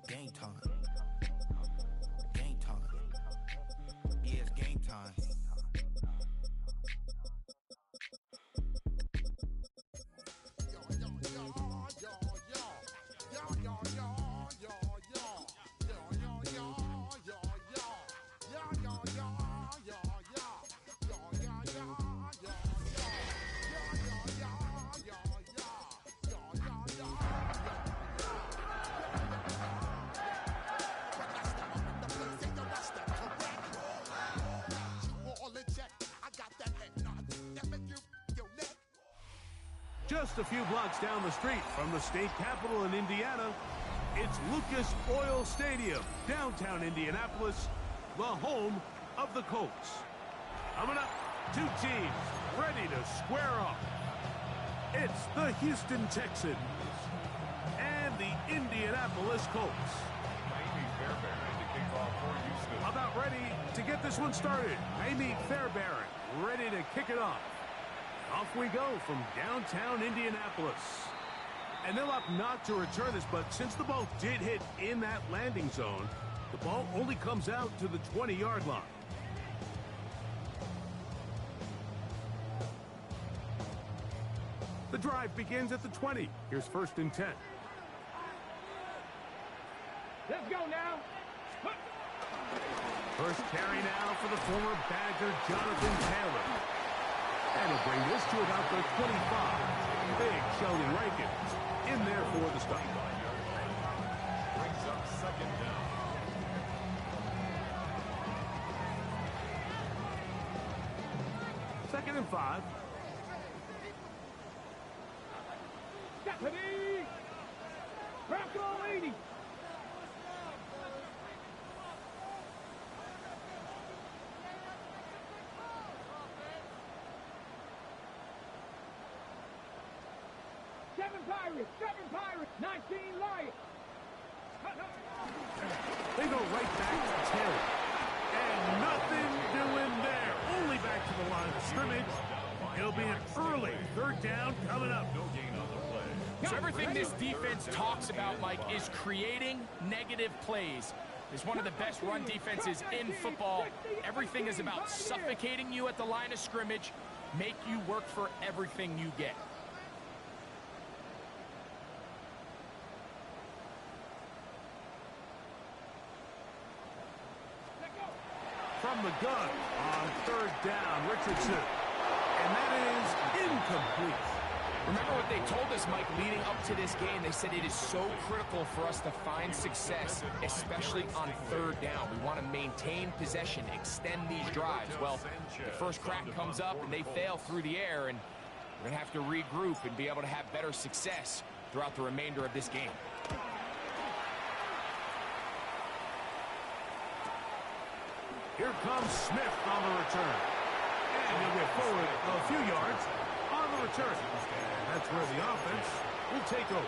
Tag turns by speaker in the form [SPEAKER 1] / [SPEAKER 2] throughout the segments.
[SPEAKER 1] Game time. Game time. Yeah, it's game time.
[SPEAKER 2] Just a few blocks down the street from the state capitol in Indiana, it's Lucas Oil Stadium, downtown Indianapolis, the home of the Colts. Coming up, two teams ready to square off. It's the Houston Texans and the Indianapolis Colts. About ready to get this one started. Amy Fairbairn ready to kick it off. Off we go from downtown Indianapolis. And they'll opt not to return this, but since the ball did hit in that landing zone, the ball only comes out to the 20-yard line. The drive begins at the 20. Here's 1st and 10.
[SPEAKER 3] Let's go now.
[SPEAKER 2] First carry now for the former Badger Jonathan Taylor. And he'll bring this to about the 25. Big Sheldon Rankins in there for the stop.
[SPEAKER 4] Brings up 2nd down.
[SPEAKER 2] Second and 5.
[SPEAKER 3] Stephanie! Bronco 80! Seven Pirates, 19 Lions.
[SPEAKER 2] They go right back to Taylor. And nothing doing there. Only back to the line of scrimmage. It'll be an early 3rd down coming up.
[SPEAKER 4] No gain on the play.
[SPEAKER 5] So everything this defense talks about, Mike, is creating negative plays. It's one of the best run defenses in football. Everything is about suffocating you at the line of scrimmage, make you work for everything you get.
[SPEAKER 2] From the gun on 3rd down, Richardson. And that is incomplete.
[SPEAKER 5] Remember what they told us, Mike, leading up to this game. They said it is so critical for us to find success, especially on 3rd down. We want to maintain possession, extend these drives. Well, the first crack comes up and they fail through the air, and we're going to have to regroup and be able to have better success throughout the remainder of this game.
[SPEAKER 2] Here comes Smith on the return. And he'll get forward a few yards on the return. And that's where the offense will take over.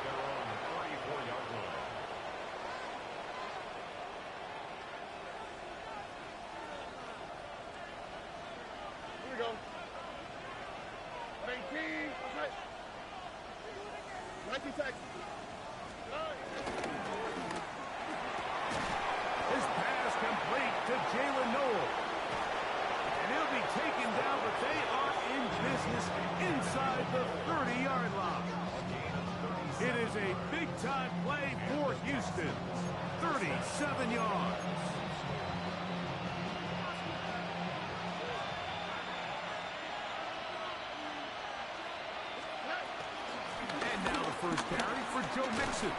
[SPEAKER 3] Here we go. 19. Okay. 19 Texans.
[SPEAKER 2] His pass complete to Jalen Noel. And he'll be taken down, but they are in business inside the 30-yard line. It is a big-time play for Houston. 37 yards. And now the first carry for Joe Mixon.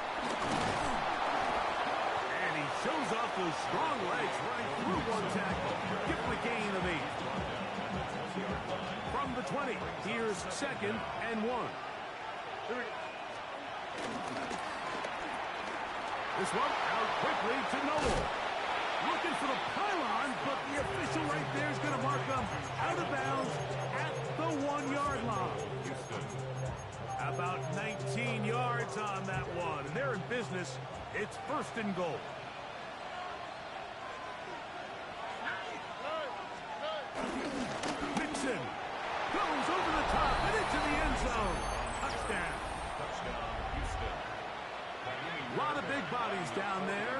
[SPEAKER 2] Shows off those strong legs running through one tackle. Give him a gain of 8. From the 20, here's 2nd and 1. This one out quickly to Noel. Looking for the pylon, but the official right there is going to mark them out of bounds at the 1-yard line. About 19 yards on that one. And they're in business. It's 1st and goal. Goes over the top and into the end zone. Touchdown.
[SPEAKER 4] Touchdown, Houston.
[SPEAKER 2] A lot of big bodies down there.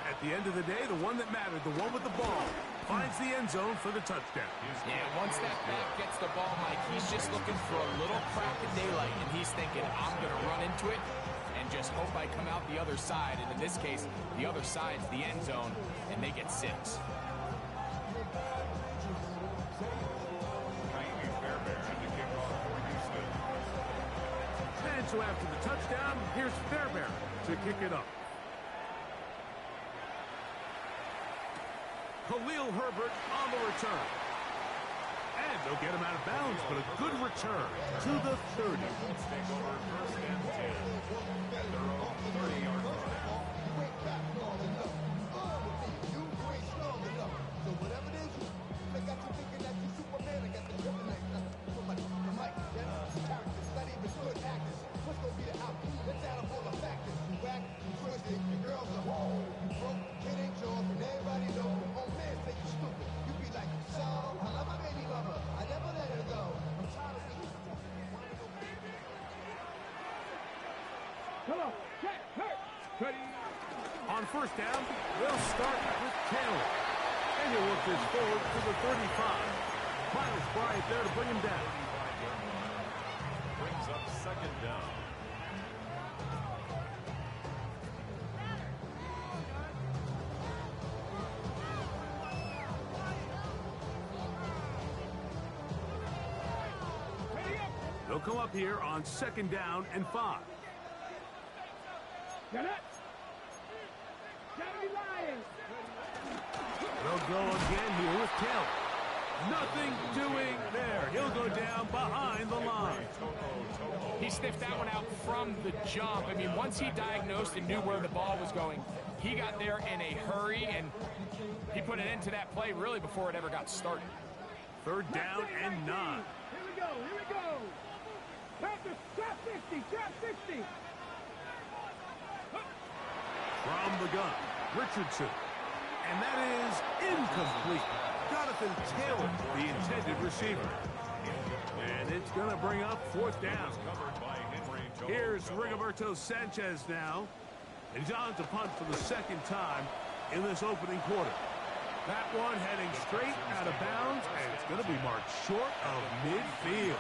[SPEAKER 2] At the end of the day, the one that mattered, the one with the ball, finds the end zone for the touchdown.
[SPEAKER 5] Yeah, once that back gets the ball, Mike, he's just looking for a little crack of daylight, and he's thinking, I'm going to run into it and just hope I come out the other side. And in this case, the other side's the end zone, and they get 6.
[SPEAKER 2] And so after the touchdown, here's Fairbairn to kick it up. Khalil Herbert on the return. And they'll get him out of bounds, but a good return to the 30.
[SPEAKER 4] Take over first and 10 at their own 30-yard line.
[SPEAKER 3] Come on, check, hurt. Ready.
[SPEAKER 2] On first down, they'll start with Taylor. And he'll work this forward to the 35. Miles Bryant there to bring him down.
[SPEAKER 4] Brings up second down.
[SPEAKER 2] They'll come up here on second down and 5.
[SPEAKER 3] Get it. Gotta be lying.
[SPEAKER 2] They'll go again here with Taylor. Nothing doing there. He'll go down behind the line.
[SPEAKER 5] He sniffed that one out from the jump. I mean, once he diagnosed and knew where the ball was going, he got there in a hurry, and he put an end to that play really before it ever got started.
[SPEAKER 2] Third down and 9.
[SPEAKER 3] Here we go, here we go. Panthers, trap 60, trap 60.
[SPEAKER 2] From the gun, Richardson. And that is incomplete. Jonathan Taylor, the intended receiver. And it's going to bring up fourth down. Here's Rigoberto Sanchez now. And he's on to punt for the second time in this opening quarter. That one heading straight out of bounds, and it's going to be marked short of midfield.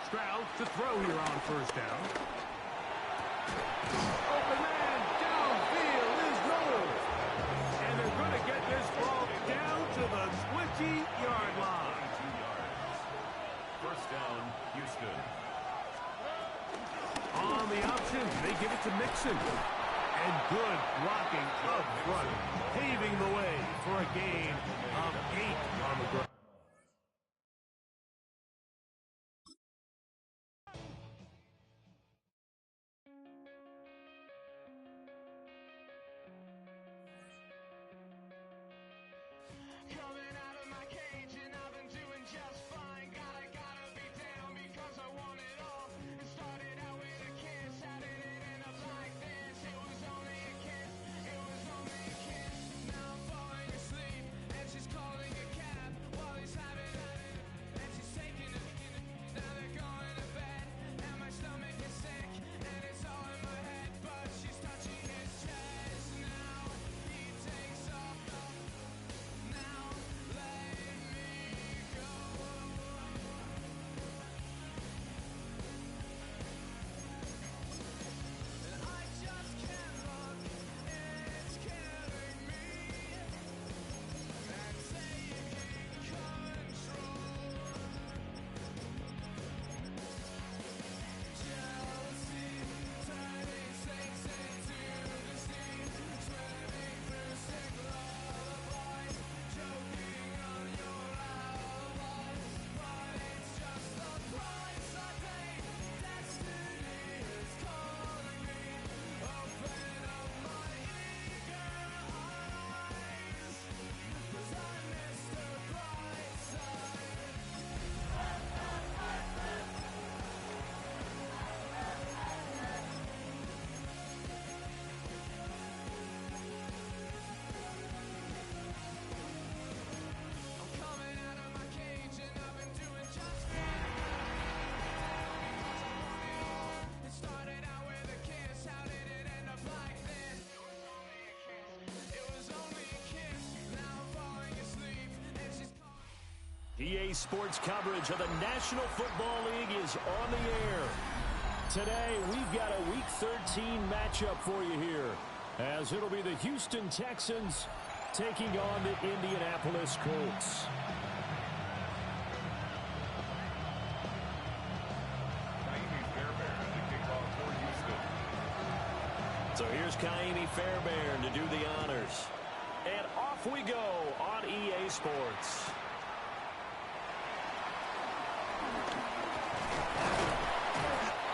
[SPEAKER 2] Stroud to throw here on first down. Open man downfield is Noel. And they're going to get this ball down to the 20-yard line.
[SPEAKER 4] First down, Houston.
[SPEAKER 2] On the option, they give it to Mixon. And good blocking up front, paving the way for a gain of 8 on the ground.
[SPEAKER 6] EA Sports coverage of the National Football League is on the air. Today, we've got a Week 13 matchup for you here, as it'll be the Houston Texans taking on the Indianapolis Colts. So here's Kaimi Fairbairn to do the honors. And off we go on EA Sports.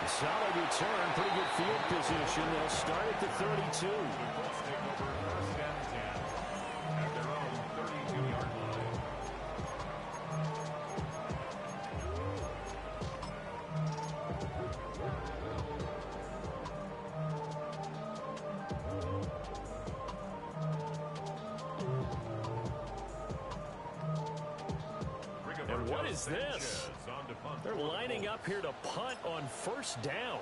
[SPEAKER 6] Solid return, pretty good field position. They'll start at the 32.
[SPEAKER 4] Let's take over first and 10 at their own 32-yard line.
[SPEAKER 6] And what is this? They're lining up here to punt on first down.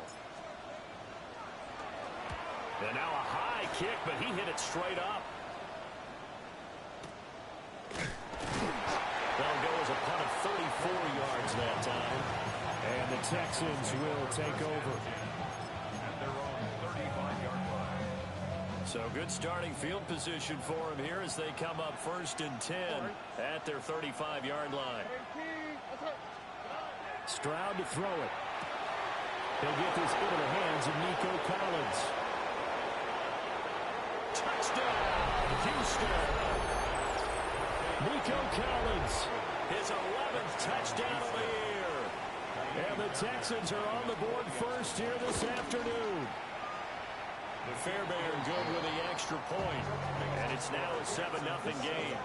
[SPEAKER 6] And now a high kick, but he hit it straight up. That'll go as a punt of 34 yards that time. And the Texans will take over.
[SPEAKER 4] At their own 35-yard line.
[SPEAKER 6] So good starting field position for him here as they come up first and 10 at their 35-yard line. Stroud to throw it. He'll get this into the hands of Nico Collins. Touchdown, Houston. Nico Collins, his 11th touchdown of the year. And the Texans are on the board first here this afternoon. Fairbairn good with the extra point. And it's now a 7-0 game.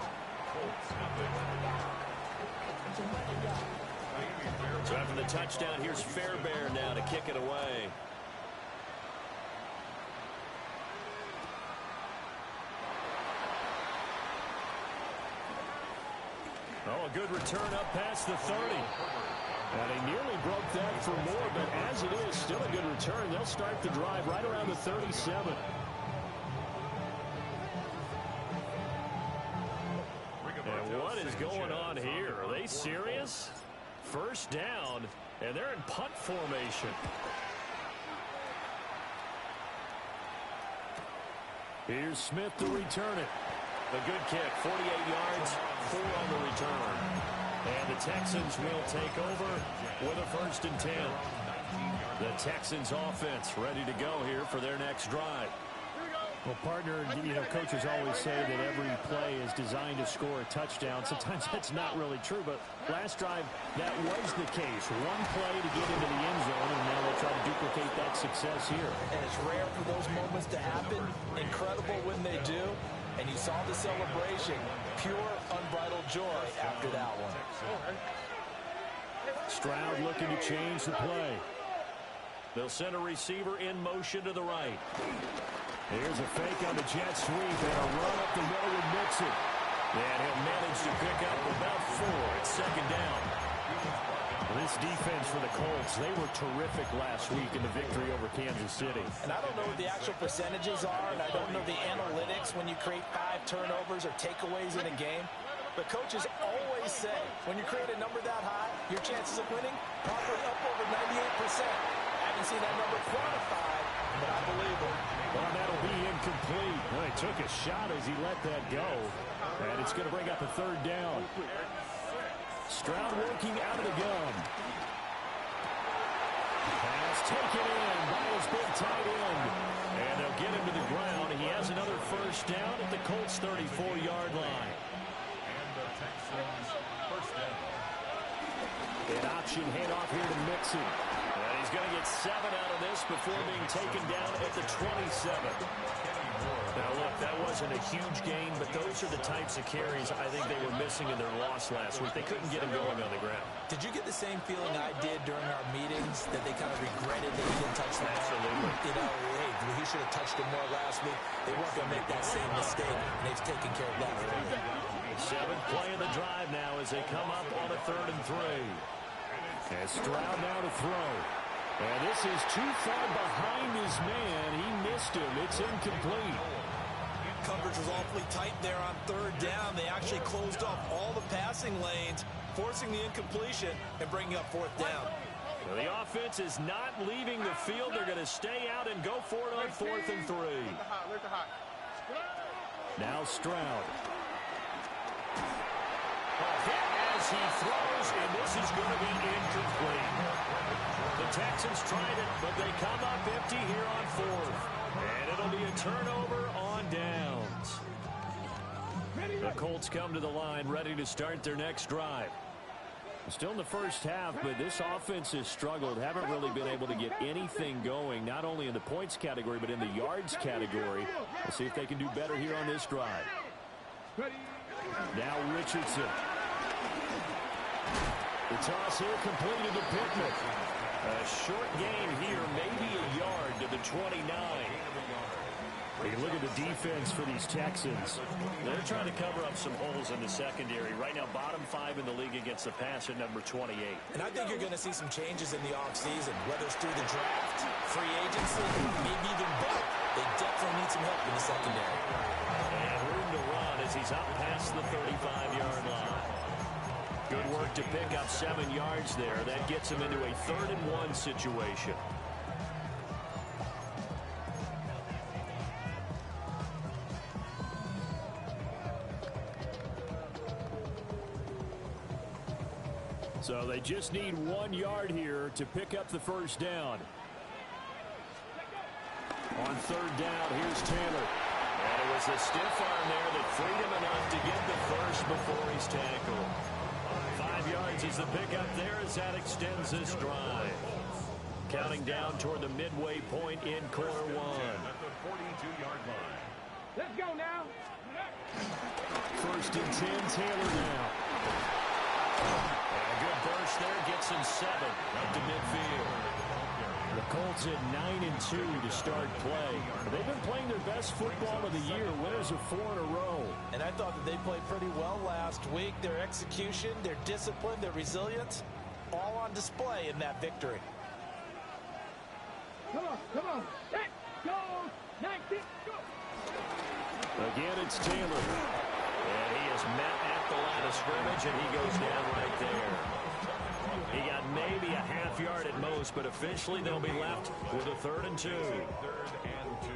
[SPEAKER 6] So after the touchdown, here's Fairbairn now to kick it away. Oh, a good return up past the 30. And he nearly broke that for more, but as it is, still a good return. They'll start the drive right around the 37. And what is going on here? Are they serious? First down, and they're in punt formation. Here's Smith to return it. A good kick, 48 yards, 4 on the return. And the Texans will take over with a first and 10. The Texans offense ready to go here for their next drive. Well, partner, coaches always say that every play is designed to score a touchdown. Sometimes that's not really true, but last drive, that was the case. One play to get into the end zone, and now they'll try to duplicate that success here.
[SPEAKER 7] And it's rare for those moments to happen. Incredible when they do. And you saw the celebration. Pure, unbridled joy after that one.
[SPEAKER 6] Stroud looking to change the play. They'll send a receiver in motion to the right. Here's a fake on the jet sweep and a run up the middle with Mixon. And he'll manage to pick up about 4 at second down. This defense for the Colts, they were terrific last week in the victory over Kansas City.
[SPEAKER 7] And I don't know what the actual percentages are, and I don't know the analytics when you create 5 turnovers or takeaways in a game. But coaches always say, when you create a number that high, your chances of winning probably up over 98%. I haven't seen that number quantified, but I believe it.
[SPEAKER 6] Well, that'll be incomplete. Well, he took a shot as he let that go. And it's going to bring up a third down. Stroud working out of the gun. Pass taken in by his big tight end. And they'll get him to the ground. He has another first down at the Colts' 34-yard line.
[SPEAKER 4] And the Texans first down.
[SPEAKER 6] An option handoff here to Mixon. And he's going to get 7 out of this before being taken down at the 27. Now, look, that wasn't a huge gain, but those are the types of carries I think they were missing in their loss last week. They couldn't get him going on the ground.
[SPEAKER 7] Did you get the same feeling I did during our meetings, that they kind of regretted that he didn't touch the ball?
[SPEAKER 6] Absolutely.
[SPEAKER 7] Hey, he should have touched it more last week. They weren't going to make that same mistake, and they've taken care of that already.
[SPEAKER 6] 7th play of the drive now as they come up on a 3rd and 3. And Stroud now to throw. And this is too far behind his man. He missed him. It's incomplete.
[SPEAKER 7] Coverage was awfully tight there on third down. They actually closed off all the passing lanes, forcing the incompletion and bringing up fourth down.
[SPEAKER 6] Well, the offense is not leaving the field. They're going to stay out and go for it on 4th and 3. Now Stroud. A hit as he throws, and this is going to be incomplete. The Texans tried it, but they come up empty here on 4th. And it'll be a turnover on downs. The Colts come to the line, ready to start their next drive. Still in the first half, but this offense has struggled. Haven't really been able to get anything going, not only in the points category, but in the yards category. We'll see if they can do better here on this drive. Now Richardson. The toss here completed to Pittman. A short gain here, maybe a yard to the 29. You can look at the defense for these Texans. They're trying to cover up some holes in the secondary. Right now, bottom 5 in the league against the pass at number 28.
[SPEAKER 7] And I think you're going to see some changes in the offseason, whether it's through the draft, free agency, maybe even both. They definitely need some help in the secondary.
[SPEAKER 6] And room to run as he's up past the 35-yard line. Good work to pick up 7 yards there. That gets him into a 3rd and 1 situation. So they just need 1 yard here to pick up the first down. On 3rd down, here's Taylor. And it was a stiff arm there that freed him enough to get the first before he's tackled. 5 yards is the pickup there as that extends this drive. Counting down toward the midway point in quarter 1.
[SPEAKER 4] At the 42-yard line.
[SPEAKER 3] Let's go now.
[SPEAKER 6] 1st and 10, Taylor now. And a good burst there gets him 7 up to midfield. The Colts at 9-2 to start play. They've been playing their best football of the year, winners of 4 in a row.
[SPEAKER 7] And I thought that they played pretty well last week. Their execution, their discipline, their resilience, all on display in that victory.
[SPEAKER 3] Come on. Let's go. 19, go.
[SPEAKER 6] Again, it's Taylor. And he is met at the line of scrimmage, and he goes down right there. He got maybe a half yard at most, but officially they'll be left with a 3rd and 2.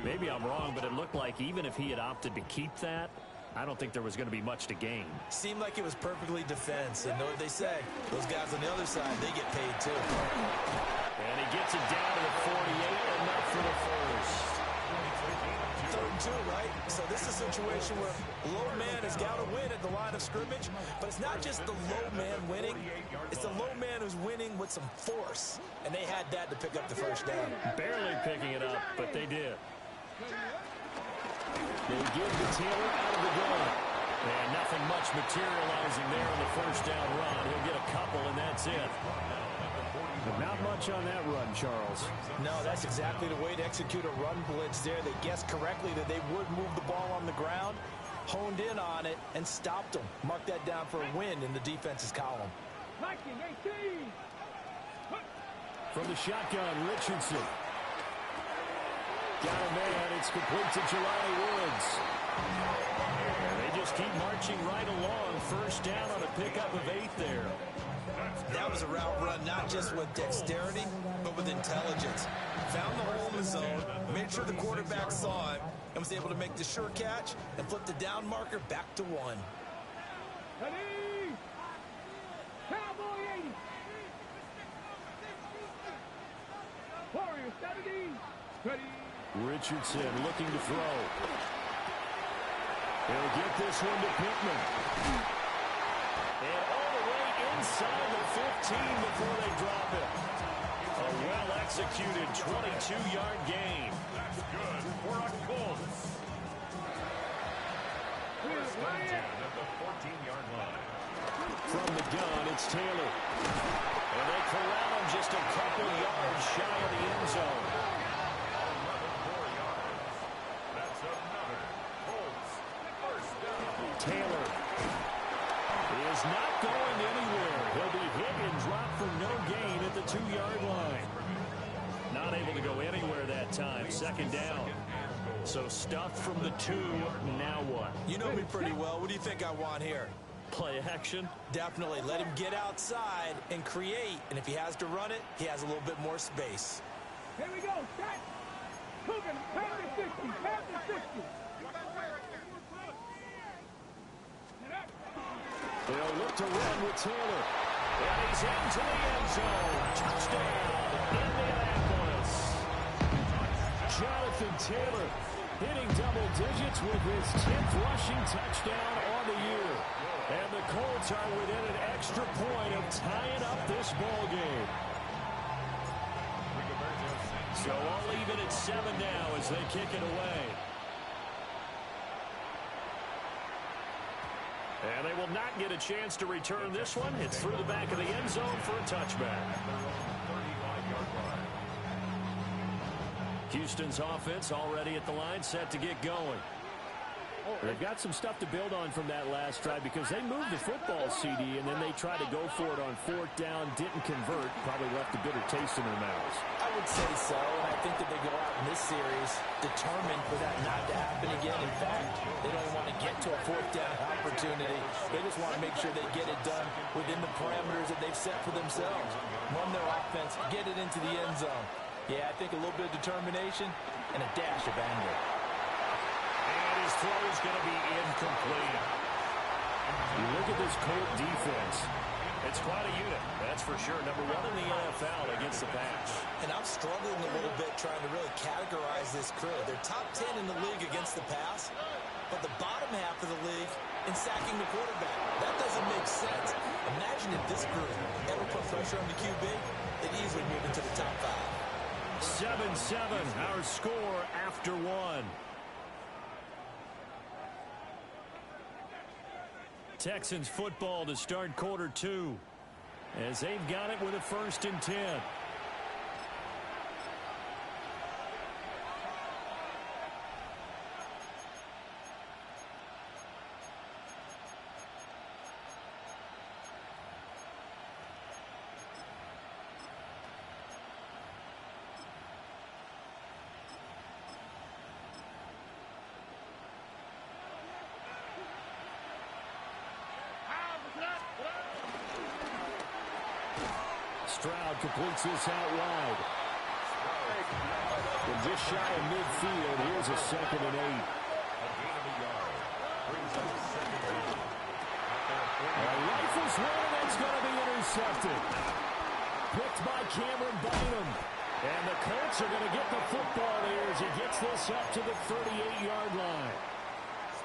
[SPEAKER 6] Maybe I'm wrong, but it looked like even if he had opted to keep that, I don't think there was going to be much to gain.
[SPEAKER 7] Seemed like it was perfectly defense, and know what they say. Those guys on the other side, they get paid too.
[SPEAKER 6] And he gets it down to the 48, enough for the first.
[SPEAKER 7] 3rd and 2, right? So this is a situation where low man has got to win at the line of scrimmage, but it's not just the low man winning. It's the low man who's winning with some force, and they had that to pick up the first down.
[SPEAKER 6] Barely picking it up, but they did. They give the Taylor out of the gun. And nothing much materializing there on the first down run. He'll get a couple, and that's it. But not much on that run, Charles.
[SPEAKER 7] No, that's exactly the way to execute a run blitz there. They guessed correctly that they would move the ball on the ground, honed in on it, and stopped them. Mark that down for a win in the defense's column.
[SPEAKER 3] 19-18.
[SPEAKER 6] From the shotgun, Richardson. Got a man. It's complete to Jelani Woods. And they just keep marching right along. First down on a pickup of 8 there.
[SPEAKER 7] That was a route run not just with dexterity, but with intelligence. Found the hole in the zone, made sure the quarterback saw it, and was able to make the sure catch and flip the down marker back to 1.
[SPEAKER 3] Ready. Cowboy 80. Warrior 70. Ready.
[SPEAKER 6] Richardson looking to throw. He'll get this one to Pittman. And all the way inside the 15 before they drop it. A well-executed 22-yard gain.
[SPEAKER 4] That's good for a Colts. First and 10 at the 14-yard line.
[SPEAKER 6] From the gun, it's Taylor. And they corral him just a couple yards shy of the end zone.
[SPEAKER 4] That's another Colts first down.
[SPEAKER 6] Taylor is not going anywhere. He'll be hit and dropped for no gain at the 2-yard line. Not able to go anywhere that time. Second down. So stuff from the 2, now what?
[SPEAKER 7] You know me pretty well. What do you think I want here?
[SPEAKER 6] Play action?
[SPEAKER 7] Definitely. Let him get outside and create. And if he has to run it, he has a little bit more space.
[SPEAKER 3] Here we go. Set. Moving. Past the 60. Past the 60.
[SPEAKER 6] They'll look to run with Taylor. And he's into the end zone. Touchdown, Indianapolis. Jonathan Taylor hitting double digits with his 10th rushing touchdown on the year. And the Colts are within an extra point of tying up this ball game. So all even at 7 now as they kick it away. And they will not get a chance to return this one. It's through the back of the end zone for a touchback. Houston's offense already at the line, set to get going. They've got some stuff to build on from that last drive because they moved the football, CD, and then they tried to go for it on 4th down, didn't convert, probably left a bitter taste in their mouths.
[SPEAKER 7] I would say so, and I think that they go out in this series determined for that not to happen again. In fact, they don't want to get to a 4th down opportunity. They just want to make sure they get it done within the parameters that they've set for themselves. Run their offense, get it into the end zone. Yeah, I think a little bit of determination and a dash of anger.
[SPEAKER 6] And his throw is going to be incomplete. You look at this Colt defense. It's quite a unit, that's for sure. Number 1 in the NFL against the pass.
[SPEAKER 7] And I'm struggling a little bit trying to really categorize this crew. They're top 10 in the league against the pass, but the bottom half of the league in sacking the quarterback. That doesn't make sense. Imagine if this group ever put pressure on the QB, they'd easily move into the top 5.
[SPEAKER 6] 7-7, our score after 1. Texans football to start quarter 2 as they've got it with a 1st and 10. Stroud completes this out wide. And just shy of midfield, here's a 2nd and 8. Rifles one, and it's going to be intercepted. Picked by Cameron Bynum. And the Colts are going to get the football here as he gets this up to the 38-yard line.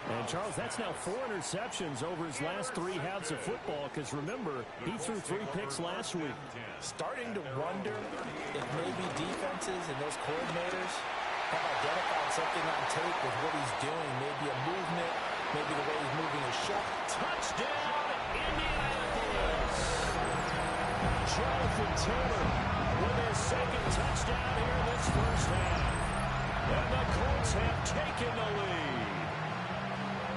[SPEAKER 6] And, Charles, that's now 4 interceptions over his last 3 halves of football because, remember, he threw 3 picks last week.
[SPEAKER 7] Starting to wonder if maybe defenses and those coordinators have identified something on tape with what he's doing. Maybe a movement, maybe the way he's moving his shot.
[SPEAKER 6] Touchdown, Indianapolis! Jonathan Taylor with his 2nd touchdown here in this first half. And the Colts have taken the lead.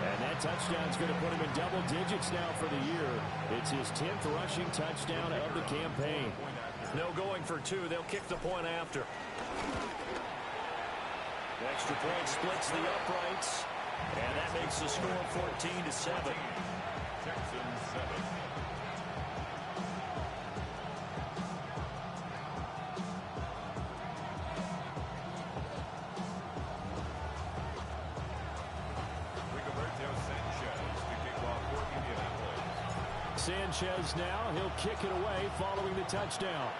[SPEAKER 6] And that touchdown's going to put him in double digits now for the year. It's his 10th rushing touchdown of the campaign. No going for 2. They'll kick the point after. The extra point splits the uprights. And that makes the score 14-7.
[SPEAKER 4] Texans 7.
[SPEAKER 6] Sanchez now, he'll kick it away following the touchdown.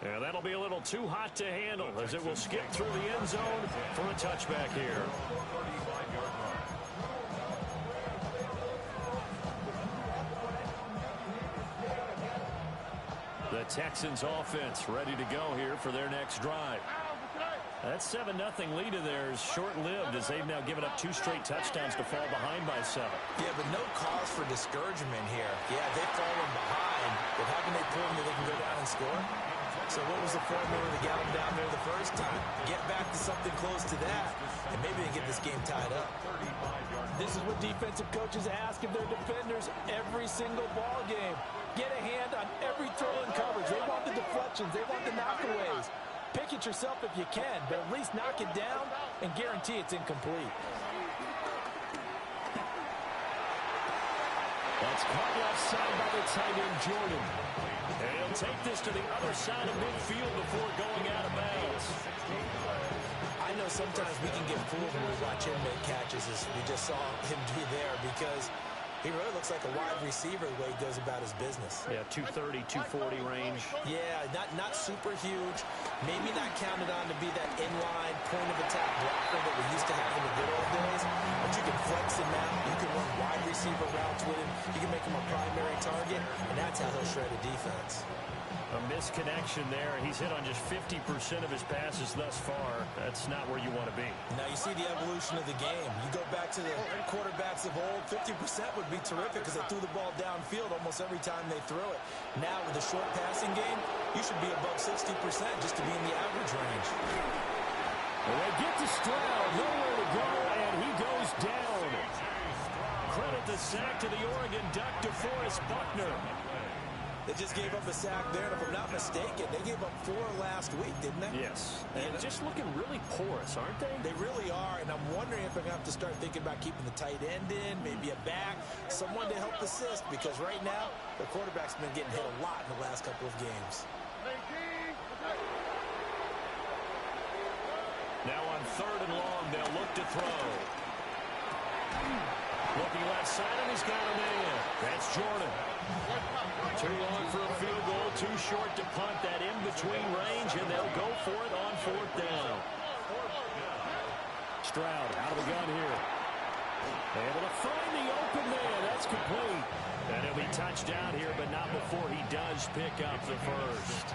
[SPEAKER 6] And that'll be a little too hot to handle as it will skip through the end zone for a touchback here. The Texans offense ready to go here for their next drive. That 7-0 lead of theirs short-lived as they've now given up 2 straight touchdowns to fall behind by 7.
[SPEAKER 7] Yeah, but no cause for discouragement here. Yeah, they've fallen behind, but haven't they proven that they can go down and score? So what was the formula to get them down there the first time? Get back to something close to that, and maybe they get this game tied up. This is what defensive coaches ask of their defenders every single ball game. Get a hand on every throw and coverage. They want the deflections. They want the knockaways. Pick it yourself if you can, but at least knock it down and guarantee it's incomplete.
[SPEAKER 6] That's caught left side by the tight end, Jordan. And he'll take this to the other side of midfield before going out of bounds.
[SPEAKER 7] I know sometimes we can get fooled when we watch him make catches, as we just saw him do there, because he really looks like a wide receiver the way he goes about his business.
[SPEAKER 6] Yeah, 230, 240 range.
[SPEAKER 7] Yeah, not super huge. Maybe not counted on to be that inline point of attack blocker that we used to have in the good old days. But you can flex him out. You can run wide receiver routes with him. You can make him a primary target, and that's how he'll shred a defense.
[SPEAKER 6] A misconnection there. He's hit on just 50% of his passes thus far. That's not where you want to be.
[SPEAKER 7] Now you see the evolution of the game. You go back to the quarterbacks of old, 50% would be terrific because they threw the ball downfield almost every time they threw it. Now with the short passing game, you should be above 60% just to be in the average range.
[SPEAKER 6] Well, they get to Stroud, nowhere to go, and he goes down. Credit the sack to the Oregon Duck, DeForest Buckner.
[SPEAKER 7] They just gave up a sack there, and if I'm not mistaken, they gave up 4 last week, didn't they?
[SPEAKER 6] Yes. And just looking really porous, aren't they?
[SPEAKER 7] They really are, and I'm wondering if I'm going to have to start thinking about keeping the tight end in, maybe a back, someone to help assist, because right now, the quarterback's been getting hit a lot in the last couple of games.
[SPEAKER 6] Now on 3rd and long, they'll look to throw. Looking left side, and he's got a man. That's Jordan. Too long for a field goal, too short to punt. That in-between range, and they'll go for it on 4th down. Stroud out of the gun here. Able to find the open man. That's complete. And he'll be touched down here, but not before he does pick up the first.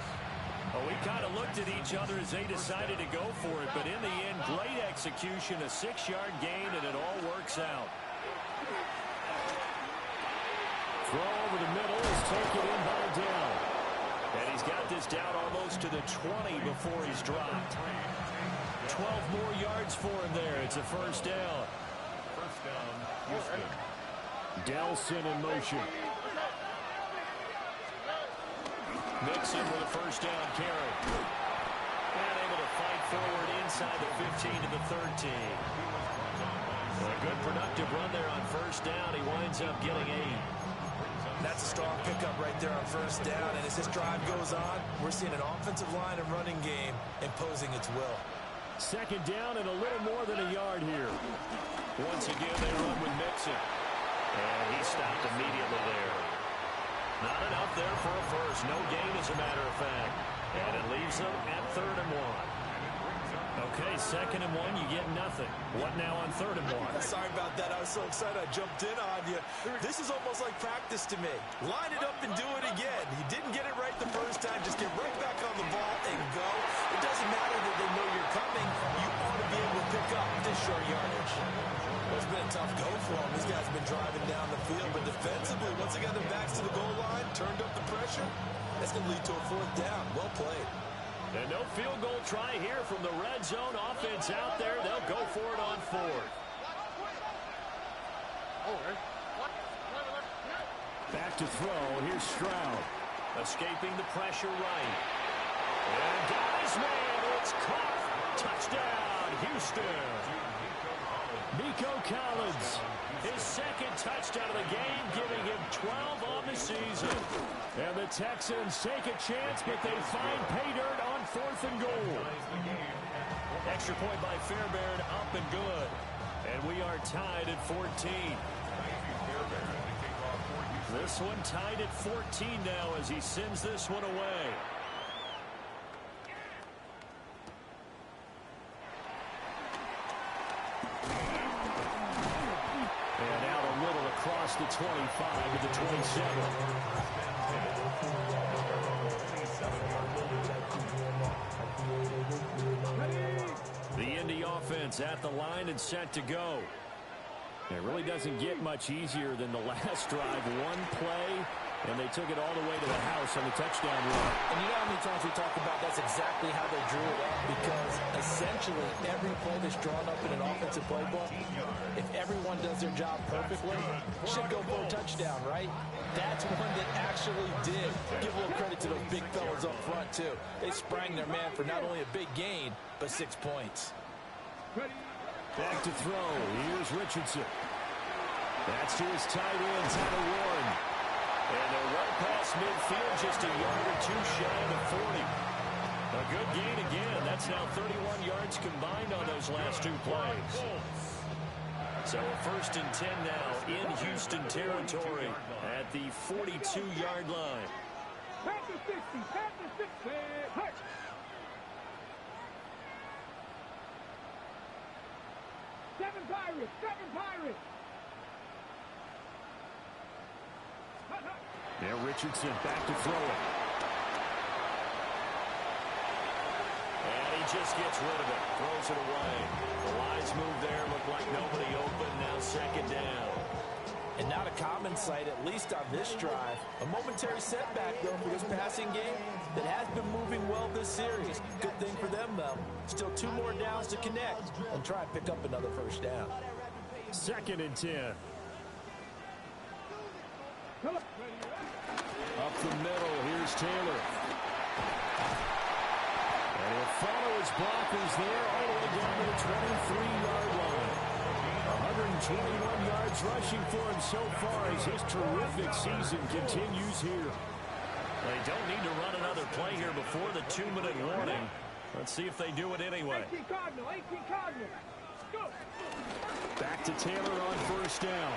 [SPEAKER 6] Well, we kind of looked at each other as they decided to go for it, but in the end, great execution, a 6-yard gain, and it all works out. Throw over the middle is taken in by Dell. And he's got this down almost to the 20 before he's dropped. 12 more yards for him there. It's a first down.
[SPEAKER 4] First down, Houston.
[SPEAKER 6] Delson in motion. Mixon with a first down carry. And able to fight forward inside the 15 to the 13. A good productive run there on first down. He winds up getting 8.
[SPEAKER 7] That's a strong pickup right there on first down, and as this drive goes on, we're seeing an offensive line and running game imposing its will.
[SPEAKER 6] 2nd down and a little more than a yard here. Once again, they run with Mixon. And he stopped immediately there. Not enough there for a first. No gain, as a matter of fact. And it leaves them at 3rd and 1. Okay, 2nd and 1, you get nothing. What now on 3rd and 1?
[SPEAKER 7] Sorry about that. I was so excited I jumped in on you. This is almost like practice to me. Line it up and do it again. You didn't get it right the first time. Just get right back on the ball and go. It doesn't matter that they know you're coming. You ought to be able to pick up this short yardage. Well, it's been a tough go for them. These guys have been driving down the field, but defensively, once they got their backs to the goal line, turned up the pressure, that's going to lead to a 4th down. Well played.
[SPEAKER 6] And no field goal try here from the red zone offense out there. They'll go for it on 4th. Back to throw. Here's Stroud. Escaping the pressure right. And got his man. It's caught. Touchdown, Houston. Nico Collins. His 2nd touchdown of the game, giving him 12 on the season. And the Texans take a chance, but they find pay dirt on 4th and goal. Extra point by Fairbairn, up and good. And we are tied at 14. This one tied at 14 now as he sends this one away. And out a little across the 25 to the 27. The Indy offense at the line and set to go. It really doesn't get much easier than the last drive. One play, And they took it all the way to the house on the touchdown run.
[SPEAKER 7] And you know how many times we talk about that's exactly how they drew it up, because essentially every play that's drawn up in an offensive playbook, if everyone does their job perfectly, should go for a touchdown, right? That's one that actually did. Give a little credit to those big fellas up front, too. They sprang their man for not only a big gain, but 6 points.
[SPEAKER 6] Back to throw. Here's Richardson. That's to his tight end, Tyler Warren. And they're well past midfield, just a yard or two shy of the 40. A good gain again. That's now 31 yards combined on those last two plays. So first and 10 now in Houston territory at the 42-yard line.
[SPEAKER 3] Pass the 60, pass the 60. Hut. Seven Pirates.
[SPEAKER 6] Now Richardson back to throw it. And he just gets rid of it. Throws it away. The lines move there. Look like nobody open. Now second down.
[SPEAKER 7] And not a common sight, at least on this drive. A momentary setback, though, for this passing game that has been moving well this series. Good thing for them, though. Still 2 more downs to connect and try and pick up another first down.
[SPEAKER 6] Second and 10. Up the middle, here's Taylor. And he'll follow his blockers there all the way down to the 23-yard line. 121 yards rushing for him so far as his terrific season continues here. They don't need to run another play here before the 2-minute warning. Let's see if they do it anyway.
[SPEAKER 3] 18 Cardinal. Go.
[SPEAKER 6] Back to Taylor on first down.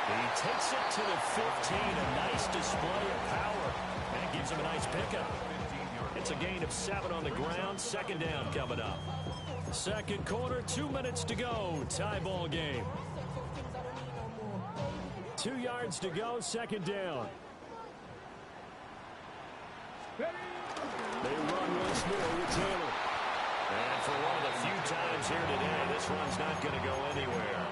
[SPEAKER 6] He takes it to the 15. A nice display of power. And it gives him a nice pickup. It's a gain of 7 on the ground. Second down coming up. Second quarter, 2 minutes to go. Tie ball game. 2 yards to go. Second down. They run once more with Taylor. And for one of the few times here today, this one's not going to go anywhere.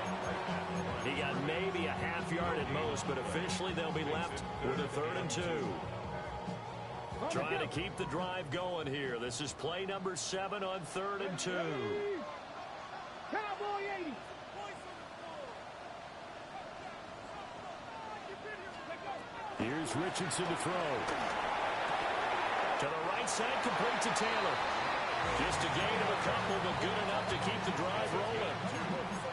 [SPEAKER 6] He got maybe a half yard at most, but officially they'll be left with a 3rd and 2. Trying to keep the drive going here. This is play number 7 on 3rd and 2.
[SPEAKER 3] Cowboy 80.
[SPEAKER 6] Here's Richardson to throw. To the right side, complete to Taylor. Just a gain of a couple, but good enough to keep the drive rolling.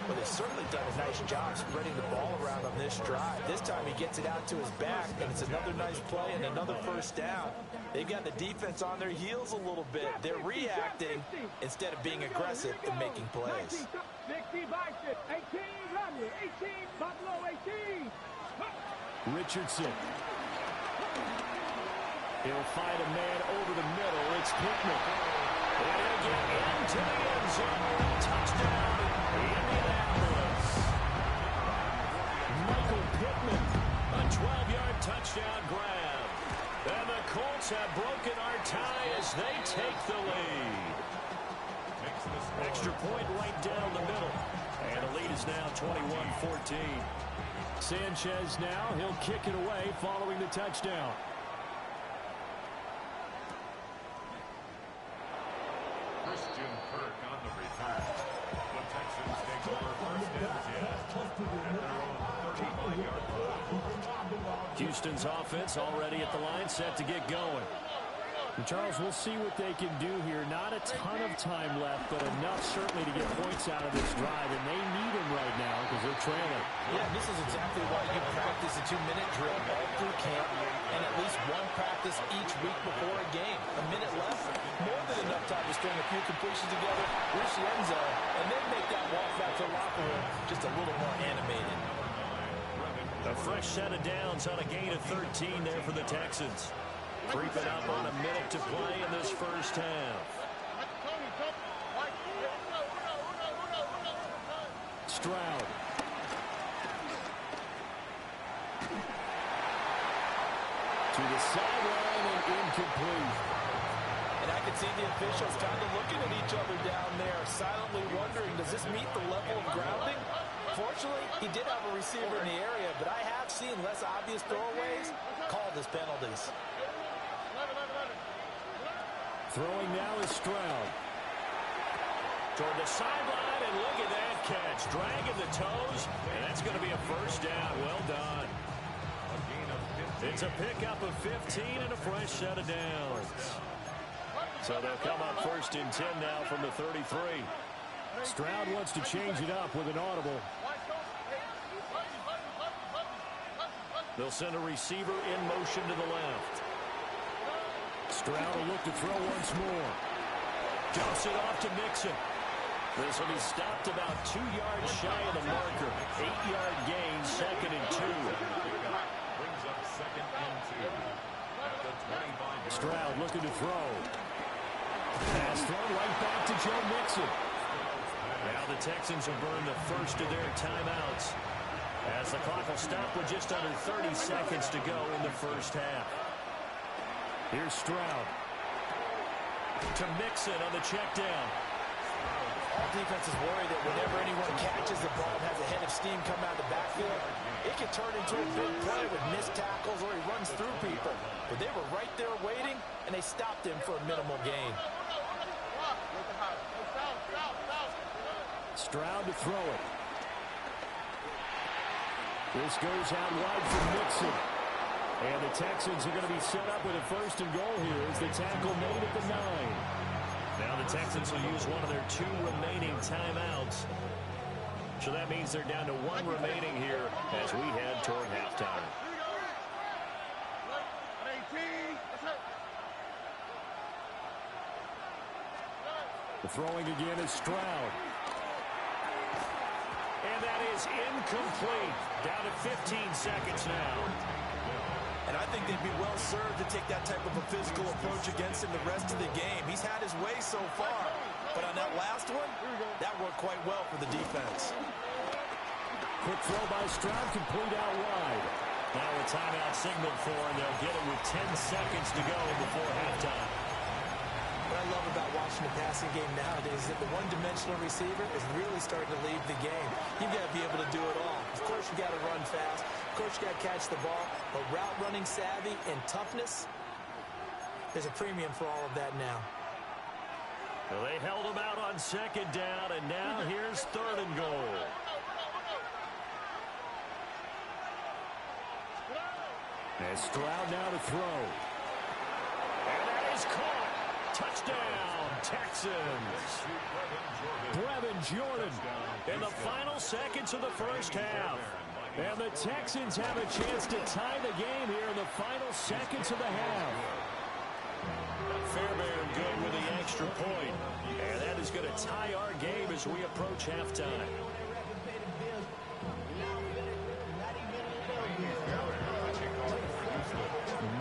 [SPEAKER 7] Well, they've certainly done a nice job spreading the ball around on this drive. This time he gets it out to his back, and it's another nice play and another first down. They've got the defense on their heels a little bit. They're reacting instead of being aggressive and making plays.
[SPEAKER 3] 18 Romney, 18 Buffalo, 18.
[SPEAKER 6] Richardson. He'll find a man over the middle. It's Pittman. And he'll get into the end zone. Touchdown, Indianapolis. Michael Pittman, a 12-yard touchdown grab. And the Colts have broken our tie as they take the lead. Extra point right down the middle. And the lead is now 21-14. Sanchez now, he'll kick it away following the touchdown.
[SPEAKER 4] Christian Kirk on the return. The Texans take over first and 10 at their own 35-yard line.
[SPEAKER 6] Houston's offense already at the line, set to get going. And Charles, we'll see what they can do here. Not a ton of time left, but enough certainly to get points out of this drive, and they need them right now because they're trailing.
[SPEAKER 7] Yeah, this is exactly why you practice a 2-minute drill all through camp and at least one practice each week before a game. A minute left, more than enough time to string a few completions together, reach the end zone, and then make that walk back to the locker room just a little more animated.
[SPEAKER 6] A fresh set of downs on a gain of 13 there for the Texans. Creeping up on a minute to play in this first half. Stroud. To the sideline and incomplete.
[SPEAKER 7] And I can see the officials kind of looking at each other down there, silently wondering, does this meet the level of grounding? Unfortunately, he did have a receiver in the area, but I have seen less obvious throwaways called as penalties.
[SPEAKER 6] Throwing now is Stroud. Toward the sideline, and look at that catch. Dragging the toes, and that's going to be a first down. Well done. It's a pickup of 15 and a fresh set of downs. So they'll come up first and 10 now from the 33. Stroud wants to change it up with an audible. They'll send a receiver in motion to the left. Stroud will look to throw once more. Jumps it off to Mixon. This will be stopped about 2 yards shy of the marker. 8-yard gain, 2nd and 2.
[SPEAKER 4] Brings up 2nd and 2. At the 25.
[SPEAKER 6] Stroud looking to throw. Pass throw right back to Joe Mixon. Now the Texans have burned the first of their timeouts, as the clock will stop with just under 30 seconds to go in the first half. Here's Stroud. To Mixon on the check down.
[SPEAKER 7] All defenses worry that whenever anyone catches the ball and has a head of steam come out of the backfield, it can turn into a big play with missed tackles or he runs through people. But they were right there waiting, and they stopped him for a minimal gain.
[SPEAKER 6] Stroud to throw it. This goes out wide for Mixon. And the Texans are going to be set up with a first and goal here as the tackle made at the 9. Now the Texans will use one of their 2 remaining timeouts. So that means they're down to 1 remaining here as we head toward halftime. The throwing again is Stroud. And that is incomplete. Down to 15 seconds now.
[SPEAKER 7] And I think they'd be well served to take that type of a physical approach against him the rest of the game. He's had his way so far, but on that last one, that worked quite well for the defense.
[SPEAKER 6] Quick throw by Stroud, complete out wide. Now a timeout signaled for, and they'll get it with 10 seconds to go before halftime.
[SPEAKER 7] What I love about watching the passing game nowadays is that the one-dimensional receiver is really starting to leave the game. You've got to be able to do it all. Of course, you got to run fast. Of course, you got to catch the ball. But route running savvy and toughness, there's a premium for all of that now.
[SPEAKER 6] Well, they held him out on 2nd down, and now here's 3rd and goal. And Stroud now to throw. And that is caught. Touchdown, Texans. Brevin Jordan in the final seconds of the first half. And the Texans have a chance to tie the game here in the final seconds of the half. Fairbairn good with the extra point. And that is going to tie our game as we approach halftime.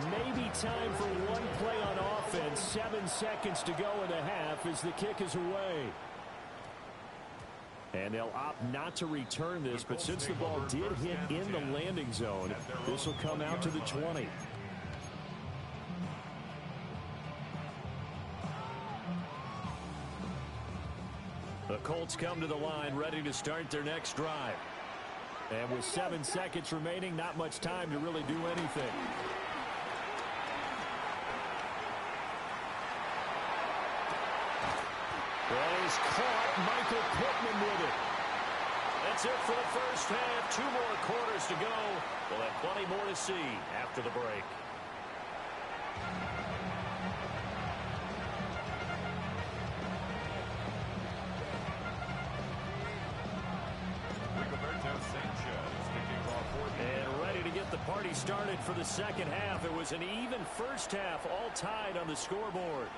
[SPEAKER 6] Maybe time for one play on offense. 7 seconds to go in the half as the kick is away. And they'll opt not to return this, but since the ball did hit in the landing zone, this will come out to the 20. The Colts come to the line ready to start their next drive. And with 7 seconds remaining, not much time to really do anything. That is caught. Michael Pittman with it. That's it for the first half. 2 more quarters to go. We'll have plenty more to see after the break. And ready to get the party started for the second half. It was an even first half, all tied on the scoreboard.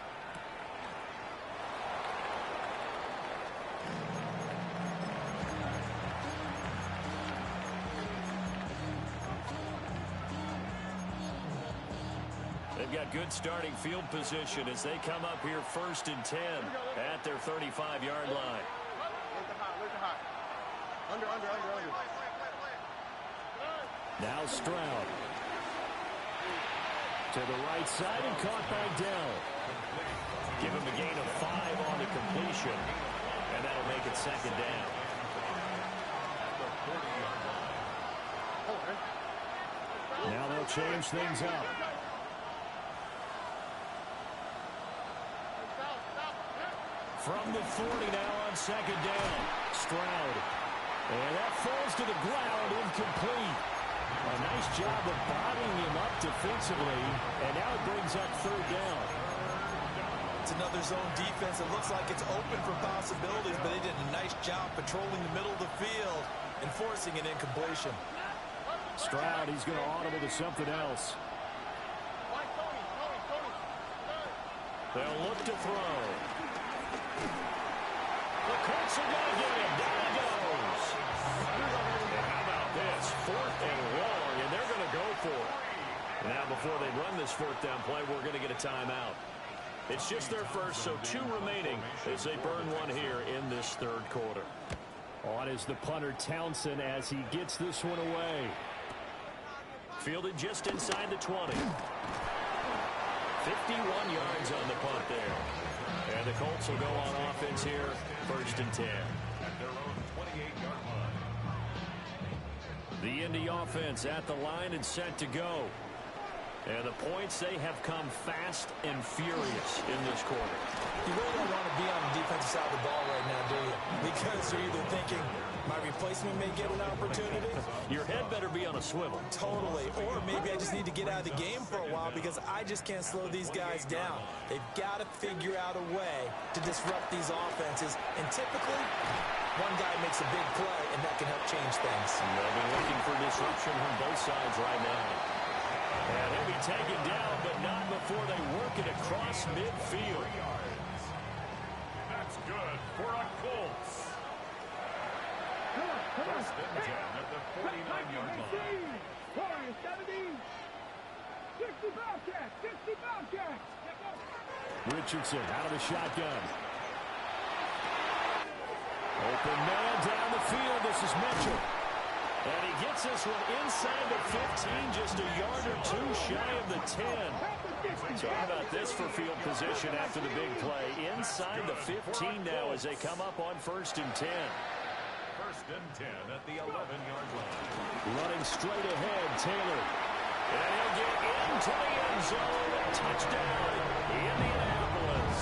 [SPEAKER 6] They've got good starting field position as they come up here 1st and 10 at their 35-yard line.
[SPEAKER 3] Under.
[SPEAKER 6] Now Stroud. To the right side and caught by Dell. Give him a gain of 5 on the completion. And that'll make it 2nd down. change things up. From the 40 now on second down. Stroud. And that falls to the ground, incomplete. A nice job of bodying him up defensively, and now it brings up third down.
[SPEAKER 7] It's another zone defense. It looks like it's open for possibilities, but they did a nice job patrolling the middle of the field and forcing an incompletion.
[SPEAKER 6] Stroud, he's going to audible to something else. They'll look to throw. The Colts are going to get him. Down he goes. How about this? 4th and long, and they're going to go for it. Now, before they run this 4th down play, we're going to get a timeout. It's just their first, so 2 remaining as they burn one here in this third quarter. On is the punter Townsend as he gets this one away. Fielded just inside the 20. 51 yards on the punt there. And the Colts will go on offense here, 1st and 10.
[SPEAKER 4] At their own 28-yard line.
[SPEAKER 6] The Indy offense at the line and set to go. And the points, they have come fast and furious in this quarter.
[SPEAKER 7] You really don't want to be on the defensive side of the ball right now, do you? Because you're either thinking, my replacement may get an opportunity.
[SPEAKER 6] Your head better be on a swivel.
[SPEAKER 7] Totally. Or maybe I just need to get out of the game for a while because I just can't slow these guys down. They've got to figure out a way to disrupt these offenses. And typically, one guy makes a big play, and that can help change things.
[SPEAKER 6] And they'll be looking for disruption from both sides right now. And he'll be taken down, but not before they work it across midfield.
[SPEAKER 4] That's good for a Colts. 1st and 10 at the 49-yard line.
[SPEAKER 3] 60 Bobcats, 60 Bobcats.
[SPEAKER 6] Richardson out of the shotgun. Open man down the field. This is Mitchell. And he gets this one inside the 15, just a yard or 2 shy of the 10. So how about this for field position after the big play? Inside the 15 now as they come up on 1st and 10.
[SPEAKER 4] 1st and 10 at the 11-yard line.
[SPEAKER 6] Running straight ahead, Taylor. And he'll get into the end zone. Touchdown, Indianapolis.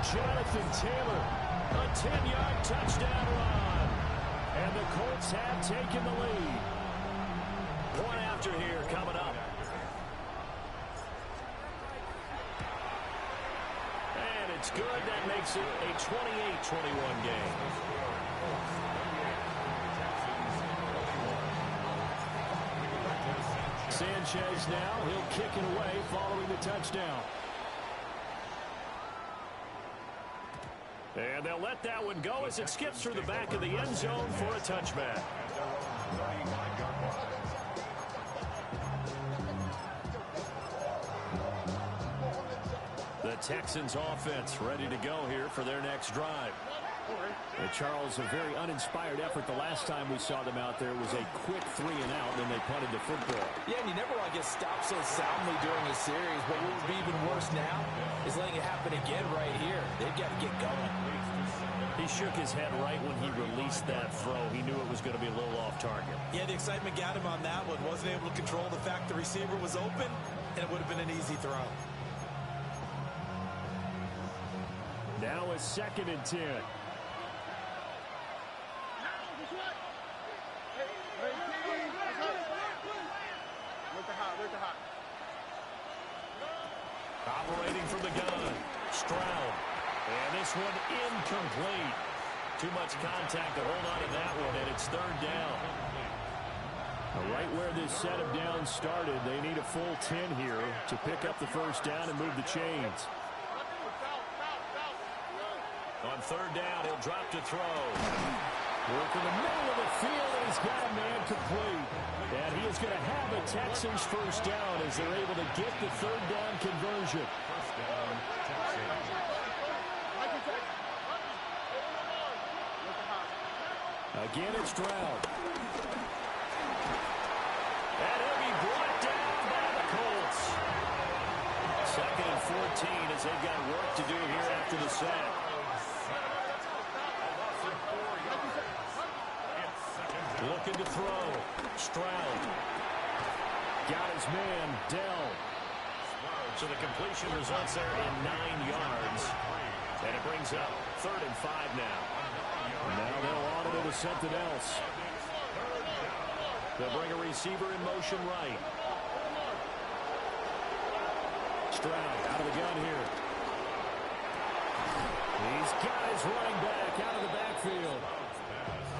[SPEAKER 6] Jonathan Taylor, a 10-yard touchdown run. And the Colts have taken the lead. Point after here coming up. And it's good. That makes it a 28-21 game. Sanchez now. He'll kick it away following the touchdown. And they'll let that one go as it skips through the back of the end zone for a touchback. The Texans offense ready to go here for their next drive. And Charles, a very uninspired effort the last time we saw them out there was a quick 3 and out when they punted the football.
[SPEAKER 7] Yeah, and you never want to get stopped so soundly during a series, but what would be even worse now is letting it happen again right here. They've got to get going.
[SPEAKER 6] He shook his head right when he released that throw. He knew it was going to be a little off target.
[SPEAKER 7] Yeah, the excitement got him on that one. Wasn't able to control the fact the receiver was open, and it would have been an easy throw.
[SPEAKER 6] Now it's 2nd and 10. Operating from the gun, Stroud. And this one incomplete. Too much contact to hold on to that one, and it's 3rd down. Right where this set of downs started, they need a full 10 here to pick up the 1st down and move the chains. On 3rd down, he'll drop to throw. Work in the middle of the field, and he's got a man complete. And he is going to have the Texans 1st down as they're able to get the 3rd down conversion.
[SPEAKER 4] 1st down, Texans.
[SPEAKER 6] Again, it's Stroud. And he'll be brought down by the Colts. 2nd and 14 as they've got work to do here after the sack. Looking to throw. Stroud. got his man, Dell. So the completion results there in 9 yards. And it brings up 3rd and 5 now. Now they'll audit it with something else. They'll bring a receiver in motion right. Stroud out of the gun here. He's got his running back out of the backfield.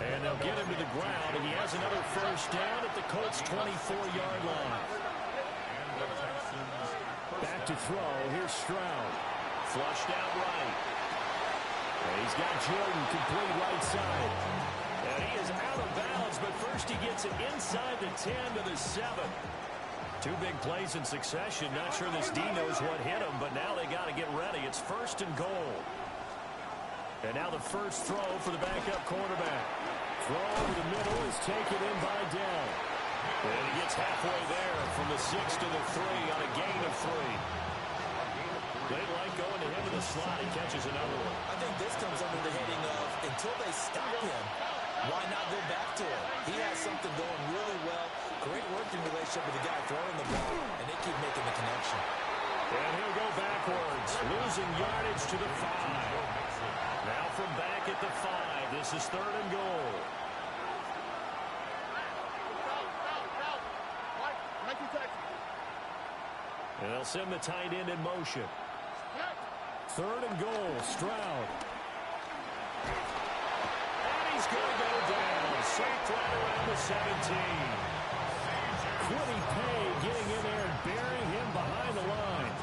[SPEAKER 6] And they'll get him to the ground, and he has another first down at the Colts' 24-yard line. Back to throw. Here's Stroud. Flushed out right. And he's got Jordan complete right side. And he is out of bounds, but first he gets it inside the 10 to the 7. 2 big plays in succession. Not sure this D knows what hit him, but now they got to get ready. It's 1st and goal. And now the first throw for the backup quarterback. Throw over the middle is taken in by Dell. And he gets halfway there from the 6 to the 3 on a gain of 3. They like going to him in the slot. He catches another one.
[SPEAKER 7] I think this comes under the heading of until they stop him, why not go back to him? He has something going really well. Great working relationship with the guy throwing the ball, and they keep making the connection.
[SPEAKER 6] And he'll go backwards, losing yardage to the 5. Now from back at the 5, this is 3rd and goal. And they'll send the tight end in motion. 3rd and goal, Stroud. And he's going to go down, safe right around the 17. Quiddy Pay getting in there and burying him behind the line.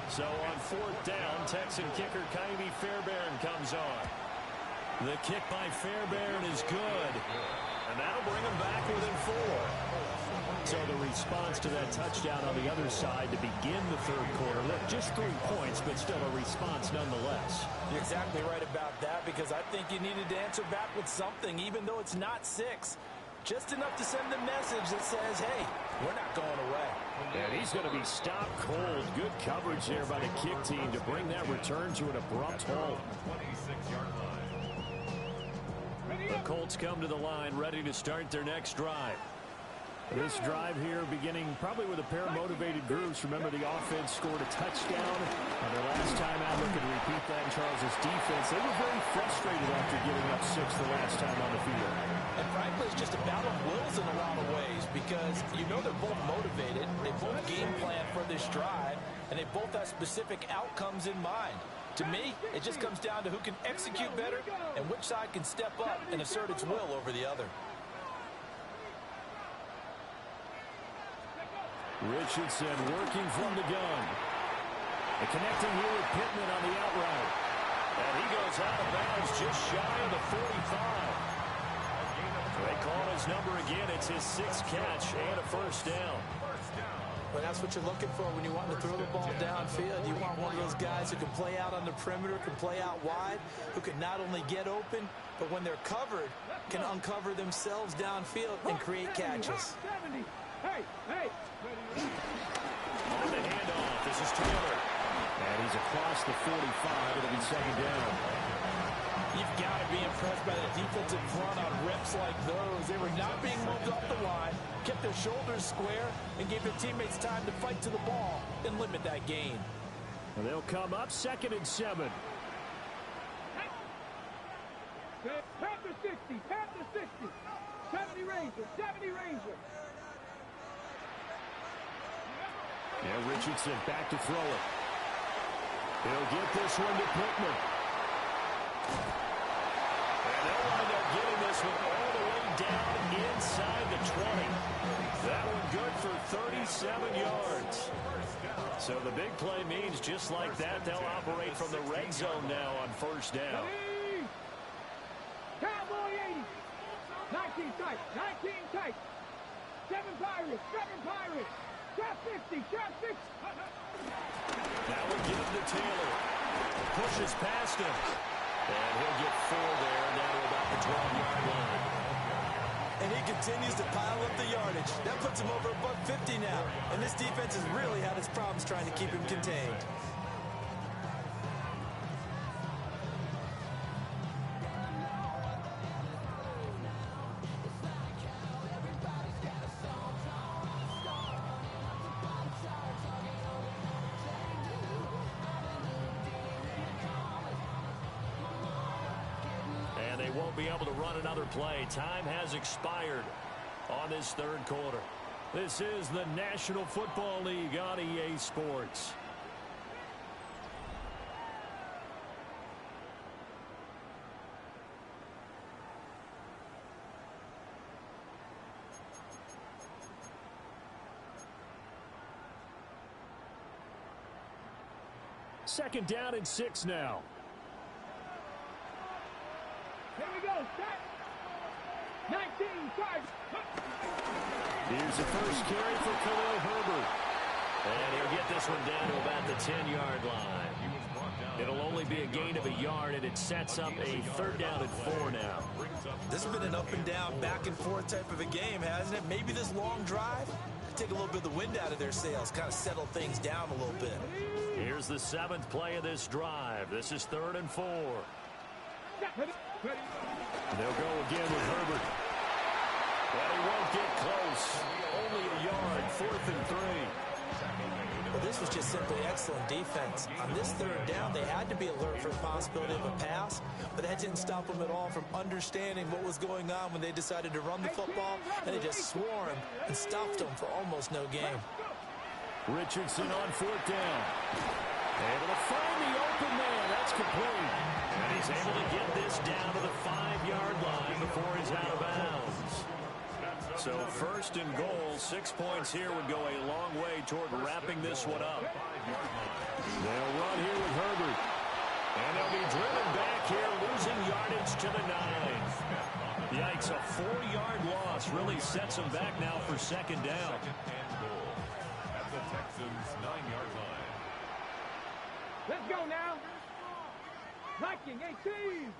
[SPEAKER 6] So on 4th down, Texan kicker Ka'imi Fairbairn comes on. The kick by Fairbairn is good. And that'll bring him back within 4. So the response to that touchdown on the other side to begin the 3rd quarter. Look, just 3 points, but still a response nonetheless.
[SPEAKER 7] You're exactly right about that, because I think you needed to answer back with something, even though it's not 6. Just enough to send a message that says, hey, we're not going away.
[SPEAKER 6] And he's going to be stopped cold. Good coverage there by the kick team to bring that return to an abrupt halt. The Colts come to the line, ready to start their next drive. This drive here beginning probably with a pair of motivated groups. Remember, the offense scored a touchdown on their last time out. Looking to repeat that in Charles' defense. They were very frustrated after giving up 6 the last time on the field.
[SPEAKER 7] And frankly, it's just a battle of wills in a lot of ways, because you know they're both motivated. They both game plan for this drive, and they both have specific outcomes in mind. To me, it just comes down to who can execute better and which side can step up and assert its will over the other.
[SPEAKER 6] Richardson working from the gun. And connecting here with Pittman on the out route. And he goes out of bounds just shy of the 45. They call his number again. It's his 6th catch and a first down.
[SPEAKER 7] Well, that's what you're looking for when you want to throw the ball downfield. You want one of those guys who can play out on the perimeter, can play out wide, who can not only get open, but when they're covered, can uncover themselves downfield and create catches.
[SPEAKER 3] Hey, hey.
[SPEAKER 6] On the handoff, this is Taylor. And he's across the 45. It'll be 2nd down.
[SPEAKER 7] You've got to be impressed by the defensive front on reps like those. They were not being moved up the line, kept their shoulders square, and gave their teammates time to fight to the ball and limit that gain.
[SPEAKER 6] And they'll come up 2nd and 7.
[SPEAKER 3] Panther 60, Panther 60. 70 Ranger, 70 Ranger.
[SPEAKER 6] Now Richardson back to throw it. He'll get this one to Pittman. And they'll wind up getting this one all the way down inside the 20. That one good for 37 yards. So the big play means just like that, they'll operate from the red zone now on 1st down.
[SPEAKER 3] Cowboy 80. 19 tight, 19 tight. 7 Pirates, 7 Pirates. Trap 50, trap 50.
[SPEAKER 6] Now we give it to Taylor. Pushes past him. And he'll get 4 there, down to about the 12-yard line.
[SPEAKER 7] And he continues to pile up the yardage. That puts him over $150 now. And this defense has really had its problems trying to keep him contained.
[SPEAKER 6] won't be able to run another play. Time has expired on this third quarter. This is the National Football League on EA Sports. Second down and 6 now.
[SPEAKER 3] Here we go, set. 19, charge.
[SPEAKER 6] Here's the first carry for Khalil Herbert. And he'll get this one down to about the 10-yard line. It'll only be a gain of a yard, and it sets up a third down and 4 now.
[SPEAKER 7] This has been an up and down, back and forth type of a game, hasn't it? Maybe this long drive take a little bit of the wind out of their sails, kind of settle things down a little bit.
[SPEAKER 6] Here's the 7th play of this drive. This is 3rd and 4. They'll go again with Herbert. But he won't get close. Only a yard, 4th and 3.
[SPEAKER 7] Well, this was just simply excellent defense. On this third down, they had to be alert for the possibility of a pass, but that didn't stop them at all from understanding what was going on when they decided to run the football, and they just swarmed and stopped them for almost no gain.
[SPEAKER 6] Richardson on 4th down. Able to find the open man. That's complete. And he's able to get this down to the 5-yard line before he's out of bounds. So 1st and goal, 6 points here would go a long way toward wrapping this one up. They'll run here with Herbert. And they'll be driven back here, losing yardage to the 9. Yikes, a 4-yard loss really sets them back now for 2nd down.
[SPEAKER 4] At the Texans' 9-yard line.
[SPEAKER 3] Let's go now. Viking 18.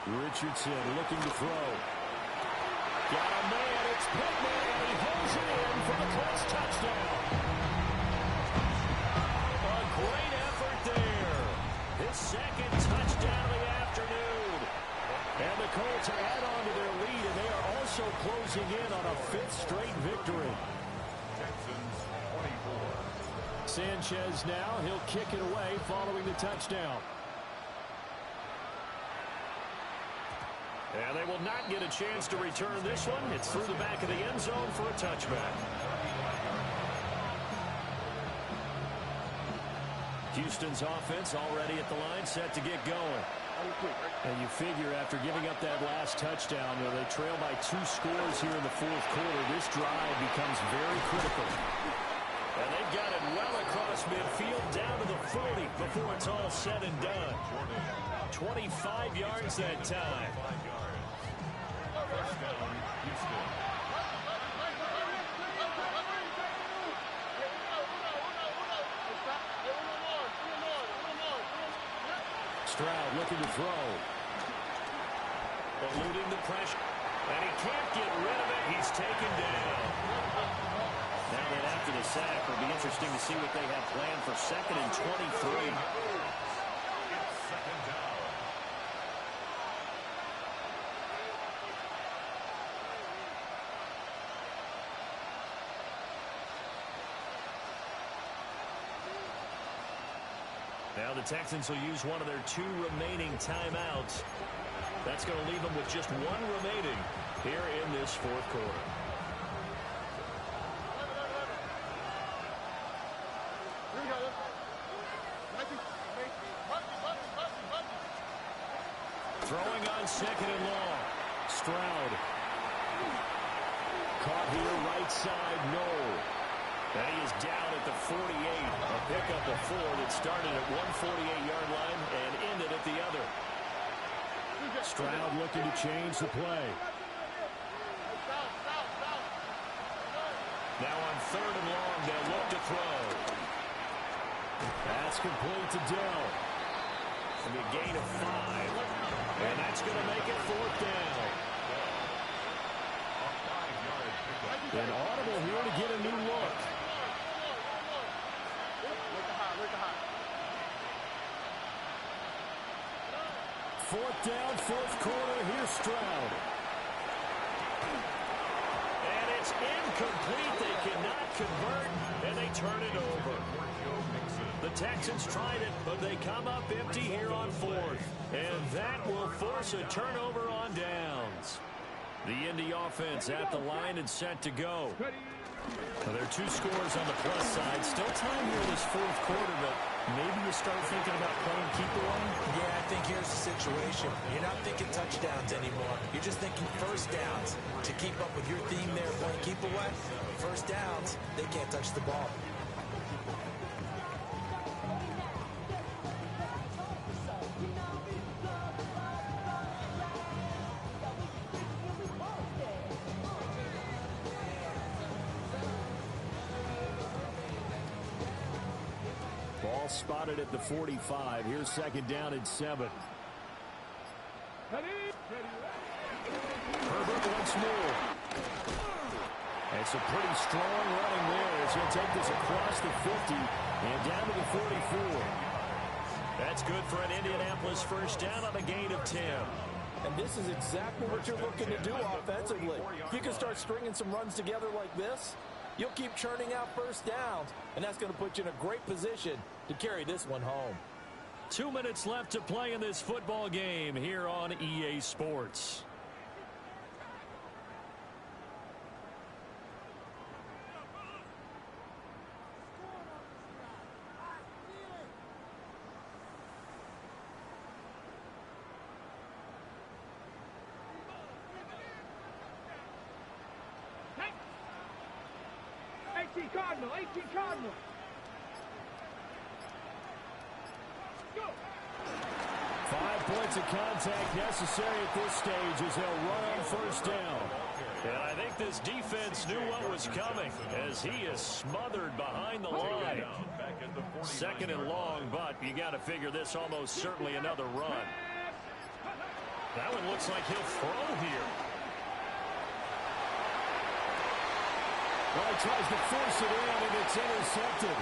[SPEAKER 6] Richardson looking to throw. Got a man, it's Pittman, and he holds it in for the Colts touchdown. A great effort there. His 2nd touchdown of the afternoon. And the Colts add on to their lead, and they are also closing in on a 5th straight victory.
[SPEAKER 4] Texans 24.
[SPEAKER 6] Sanchez now, he'll kick it away following the touchdown. And they will not get a chance to return this one. It's through the back of the end zone for a touchback. Houston's offense already at the line, set to get going. And you figure after giving up that last touchdown, they trail by 2 scores here in the 4th quarter. This drive becomes very critical. And they've got it well across midfield down to the 40 before it's all said and done. 25 yards that time.
[SPEAKER 4] First down, Houston.
[SPEAKER 6] Stroud looking to throw. Eluding the pressure. And he can't get rid of it. He's taken down. Now that after the sack, it'll be interesting to see what they have planned for 2nd and 23.
[SPEAKER 4] Second down.
[SPEAKER 6] Now the Texans will use one of their 2 remaining timeouts. That's going to leave them with just 1 remaining here in this 4th quarter. Throwing on 2nd and long. Stroud. Caught here right side, no. And he is down at the 48. A pickup of 4 that started at 148-yard line and ended at the other. Stroud looking to change the play. Now on 3rd and long, they'll look to throw. Pass complete to Dell. And a gain of 5. And that's going to make it 4th down. An audible here to get a new look. Fourth down, 4th quarter. Here's Stroud. And it's incomplete. They cannot convert, and they turn it over.
[SPEAKER 4] Joe Mixon.
[SPEAKER 6] The Texans tried it, but they come up empty here on fourth. And that will force a turnover on downs. The Indy offense at the line and set to go. Well, there are two scores on the plus side. Still time here in this fourth quarter, but maybe you start thinking about playing keep away?
[SPEAKER 7] Yeah, I think here's the situation. You're not thinking touchdowns anymore. You're just thinking first downs. To keep up with your theme there, playing keep away, first downs, they can't touch the ball.
[SPEAKER 6] Ball spotted at the 45. Here's second down and 7. Herbert once more. It's a pretty strong running there as he'll take this across the 50 and down to the 44. That's good for an Indianapolis first down on a gain of 10.
[SPEAKER 7] And this is exactly what you're looking to do offensively. If you can start stringing some runs together like this, you'll keep churning out first downs, and that's going to put you in a great position to carry this one home.
[SPEAKER 6] 2 minutes left to play in this football game here on EA Sports.
[SPEAKER 3] Cardinal, 18 Cardinal. Go.
[SPEAKER 6] 5 points of contact necessary at this stage as they'll run on first down. And I think this defense knew what was coming as he is smothered behind the line. Second and long, but you got to figure this almost certainly another run. That one looks like he'll throw here. Well, he tries to force it in, and it's intercepted.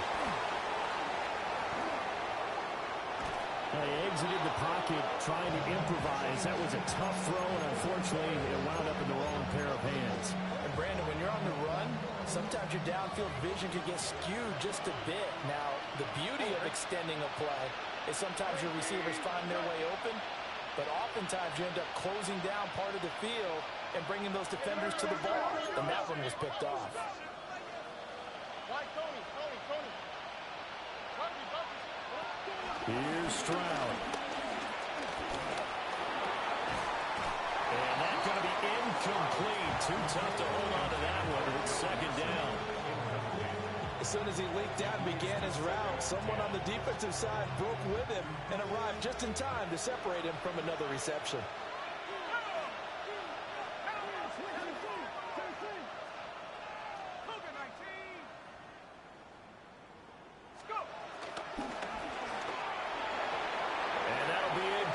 [SPEAKER 6] Well, he exited the pocket trying to improvise. That was a tough throw, and unfortunately, it wound up in the wrong pair of hands.
[SPEAKER 7] And, Brandon, when you're on the run, sometimes your downfield vision can get skewed just a bit. Now, the beauty of extending a play is sometimes your receivers find their way open, but oftentimes you end up closing down part of the field and bringing those defenders to the ball. And that one was picked off.
[SPEAKER 6] Here's Stroud. And that's going to be incomplete. Too tough to hold on to that one. It's second down.
[SPEAKER 7] As soon as he leaked out and began his route, someone on the defensive side broke with him and arrived just in time to separate him from another reception.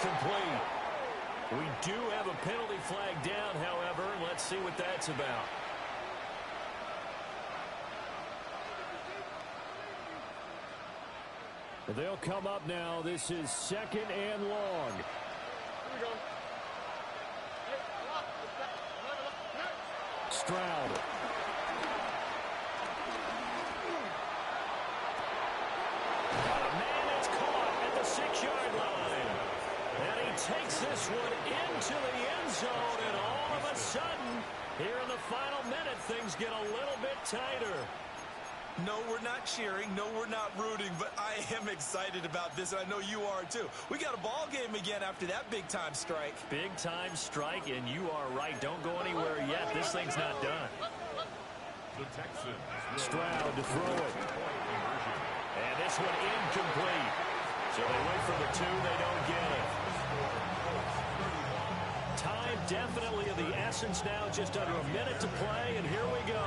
[SPEAKER 6] Complete. We do have a penalty flag down, however. Let's see what that's about. They'll come up now. This is second and long.
[SPEAKER 3] Here we go.
[SPEAKER 6] Stroud. Man, it's caught at the 6-yard line. And he takes this one into the end zone, and all of a sudden, here in the final minute, things get a little bit tighter.
[SPEAKER 7] No, we're not cheering. No, we're not rooting, but I am excited about this, and I know you are too. We got a ball game again after that big-time strike.
[SPEAKER 6] Big-time strike, and you are right. Don't go anywhere yet. This thing's not done.
[SPEAKER 4] The Texans.
[SPEAKER 6] Stroud to throw it. And this one incomplete. So they wait for the 2, they don't get it. Time definitely of the essence now, just under a minute to play, and here we go.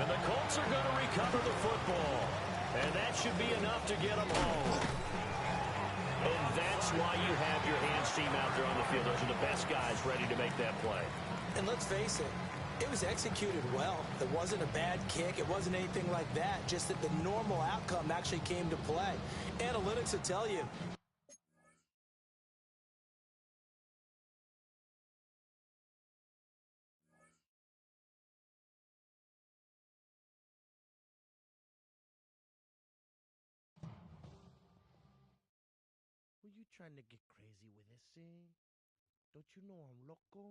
[SPEAKER 6] And the Colts are going to recover the football. And that should be enough to get them home. And that's why you have your hands team out there on the field. Those are the best guys ready to make that play.
[SPEAKER 7] And let's face it, it was executed well. It wasn't a bad kick. It wasn't anything like that. Just that the normal outcome actually came to play. Analytics will tell you
[SPEAKER 8] trying to get crazy with this thing. Don't you know I'm loco?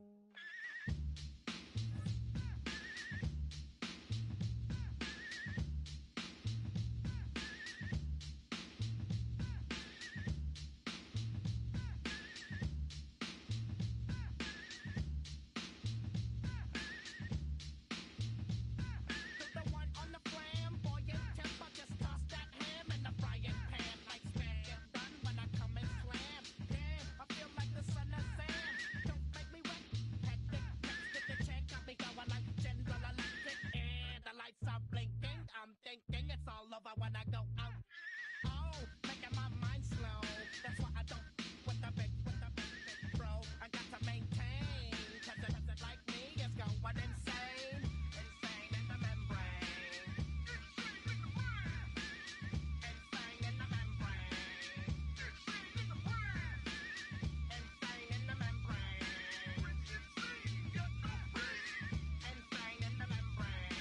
[SPEAKER 9] Thinking it's all over when I go out. Oh, making my mind slow. That's why I don't with the big bro. I got to maintain, cause it like me is going insane. Insane in the membrane. Insane in the membrane. Insane in the brain. Insane in the membrane. Insane in the membrane.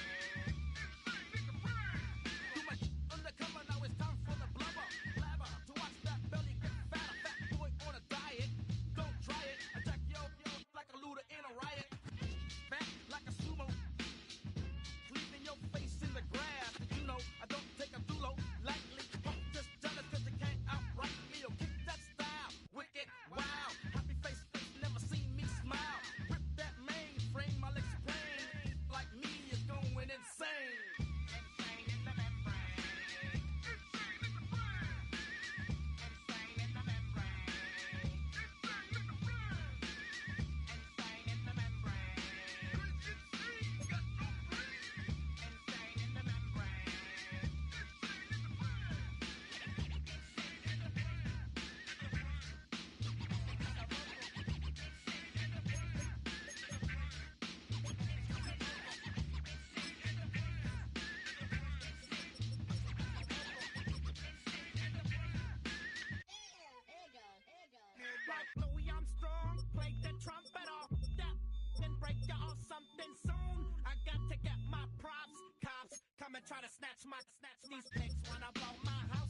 [SPEAKER 9] Undercover, now it's time for the blubber. Blabber, to watch that belly get fatter. Fat boy on a diet. Don't try it. Attack yo like a looter in a riot. Fat like a sumo. Leaving your face in the grass. You know, I don't take a dulo lightly. Just jealous cause you can't outright me. Or kick that style. Wicked, wow. Happy face, never seen me smile. Rip that mainframe, I'll explain. Like me is going insane. Insane in the membrane. Insane in the brain. Insane in the membrane. Insane in the brain. Insane in the membrane. Insane, got no brain. Insane in the membrane. Insane in the brain. Insane in the brain. Like Louis Armstrong, play the trumpet off that, then break you off something soon. I got to get my props. Cops come and try to snatch these pigs. Wanna blow my house